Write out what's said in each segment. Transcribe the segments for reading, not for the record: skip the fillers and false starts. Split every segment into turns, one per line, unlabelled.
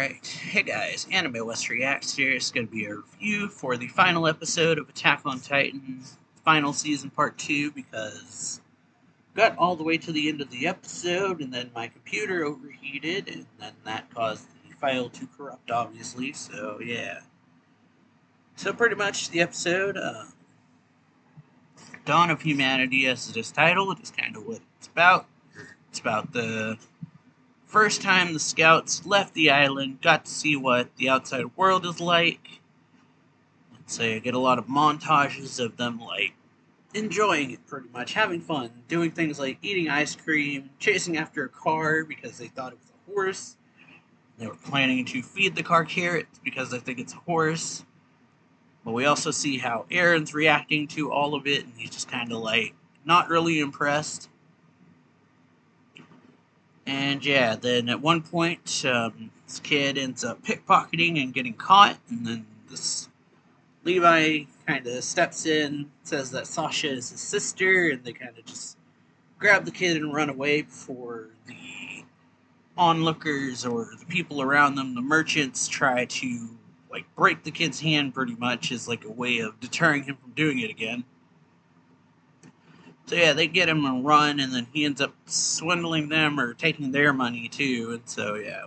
Alright, hey guys, AnimeWestReacts here. It's going to be a review for the final episode of Attack on Titan, final season part 2, because got all the way to the end of the episode, and then my computer overheated, and then that caused the file to corrupt, obviously, so yeah. So pretty much the episode, Dawn of Humanity, as it is titled, is kind of what it's about. It's about the first time the scouts left the island, got to see what the outside world is like. Let's say I get a lot of montages of them, like, enjoying it pretty much, having fun, doing things like eating ice cream, chasing after a car because they thought it was a horse. They were planning to feed the car carrots because they think it's a horse. But we also see how Aaron's reacting to all of it, and he's just kind of like, not really impressed. And yeah, then at one point, this kid ends up pickpocketing and getting caught, and then this Levi kind of steps in, says that Sasha is his sister, and they kind of just grab the kid and run away before the onlookers or the people around them, the merchants, try to like break the kid's hand pretty much as like a way of deterring him from doing it again. So yeah, they get him and run, and then he ends up swindling them or taking their money too. And so yeah,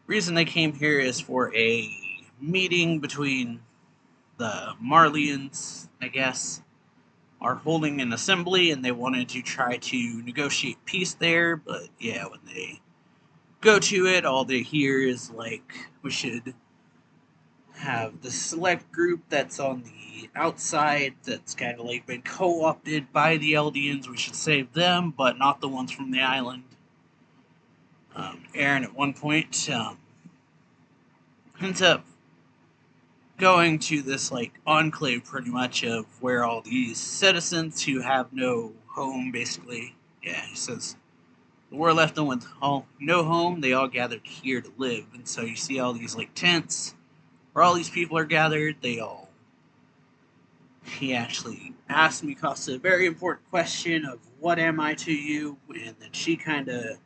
reason they came here is for a meeting between the Marlians, I guess, are holding an assembly, and they wanted to try to negotiate peace there. But yeah, when they go to it, all they hear is like, we should have the select group that's on the outside that's kind of like been co-opted by the Eldians. We should save them, but not the ones from the island. Aaron at one point ends up going to this like enclave pretty much of where all these citizens who have no home, basically. Yeah, he says we're left with no home. They all gathered here to live, and so you see all these like tents where all these people are gathered. He actually asked Mikasa a very important question of what am I to you, and then she kind of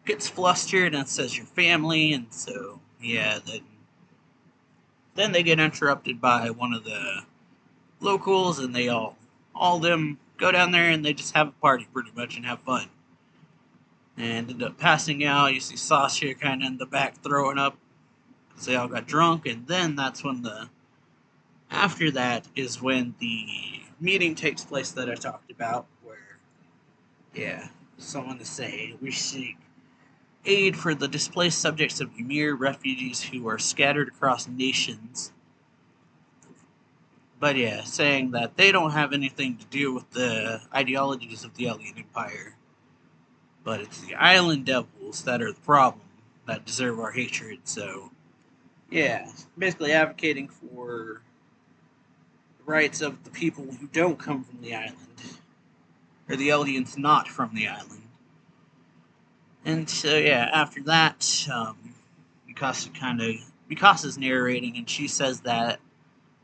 gets flustered and says your family, and so yeah, then they get interrupted by one of the locals, and they all them go down there and they just have a party pretty much and have fun. And end up passing out. You see Sasha kind of in the back throwing up because they all got drunk, and then that's when after that is when the meeting takes place that I talked about, where, yeah, someone is saying we seek aid for the displaced subjects of Ymir, refugees who are scattered across nations. But yeah, saying that they don't have anything to do with the ideologies of the Alien Empire, but it's the island devils that are the problem, that deserve our hatred. So yeah, basically advocating for rights of the people who don't come from the island, or the aliens not from the island. And so yeah, after that, Mikasa's narrating, and she says that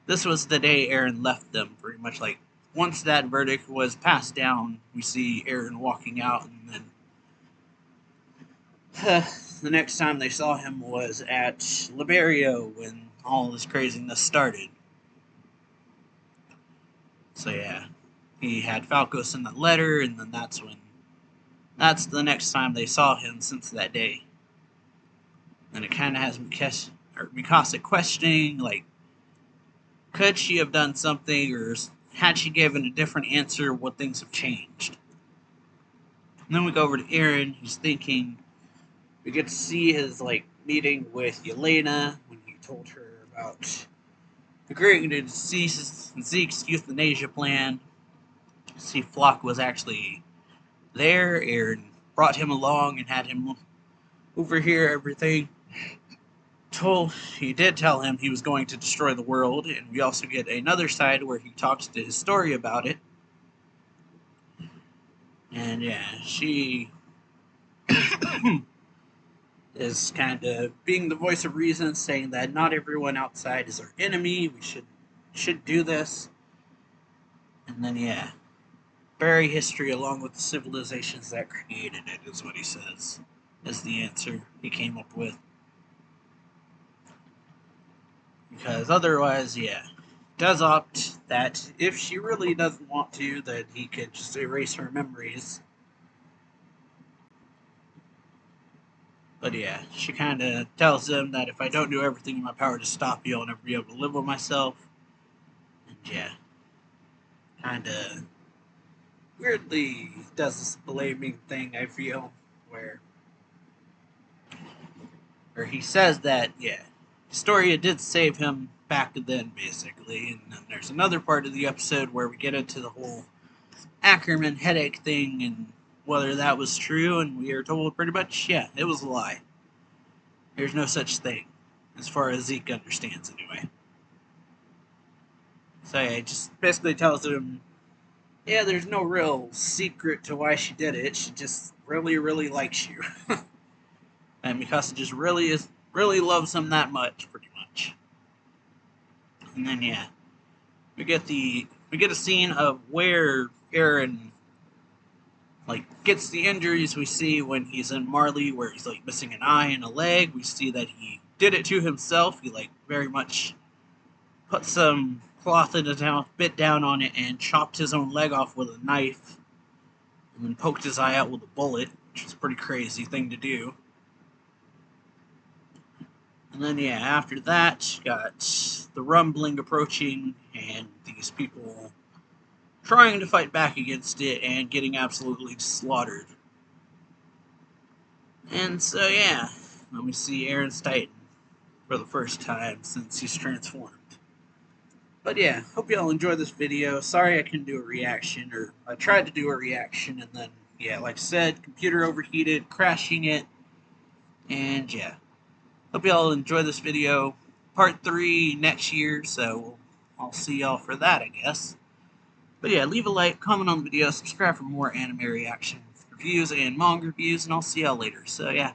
this was the day Eren left them, pretty much. Like, once that verdict was passed down, we see Eren walking out, and then the next time they saw him was at Liberio when all this craziness started. So yeah, he had Falcos in the letter, and then that's the next time they saw him since that day. And it kind of has Mikasa questioning, like, could she have done something, or had she given a different answer, what things have changed? And then we go over to Eren, who's thinking. We get to see his, like, meeting with Yelena when he told her about agreeing to cease Zeke's euthanasia plan. See, Flock was actually there. Eren brought him along and had him overhear everything. He did tell him he was going to destroy the world, and we also get another side where he talks to his story about it. And yeah, she is kind of being the voice of reason, saying that not everyone outside is our enemy. We should do this. And then yeah, bury history along with the civilizations that created it is what he says, is the answer he came up with. Because otherwise, yeah, does opt that if she really doesn't want to, that he could just erase her memories. But yeah, she kind of tells him that if I don't do everything in my power to stop you, I'll never be able to live with myself. And yeah, kind of weirdly does this blaming thing, I feel, where he says that, yeah, Historia did save him back then, basically. And then there's another part of the episode where we get into the whole Ackerman headache thing and whether that was true, and we are told pretty much, yeah, it was a lie. There's no such thing, as far as Zeke understands, anyway. So yeah, it just basically tells him, yeah, there's no real secret to why she did it. She just really, really likes you. And Mikasa just really loves him that much, pretty much. And then yeah, we get a scene of where Eren gets the injuries we see when he's in Marley, where he's missing an eye and a leg. We see that he did it to himself. He very much put some cloth in his mouth, bit down on it, and chopped his own leg off with a knife, and then poked his eye out with a bullet, which is a pretty crazy thing to do. And then yeah, after that, got the rumbling approaching, and these people trying to fight back against it and getting absolutely slaughtered. And so yeah, then we see Eren's Titan for the first time since he's transformed. But yeah, hope y'all enjoyed this video. Sorry I couldn't do a reaction, or I tried to do a reaction and then, yeah, like I said, computer overheated, crashing it, and yeah. Hope y'all enjoy this video. Part 3 next year, so I'll see y'all for that, I guess. But yeah, leave a like, comment on the video, subscribe for more anime reaction reviews and manga reviews, and I'll see y'all later. So yeah,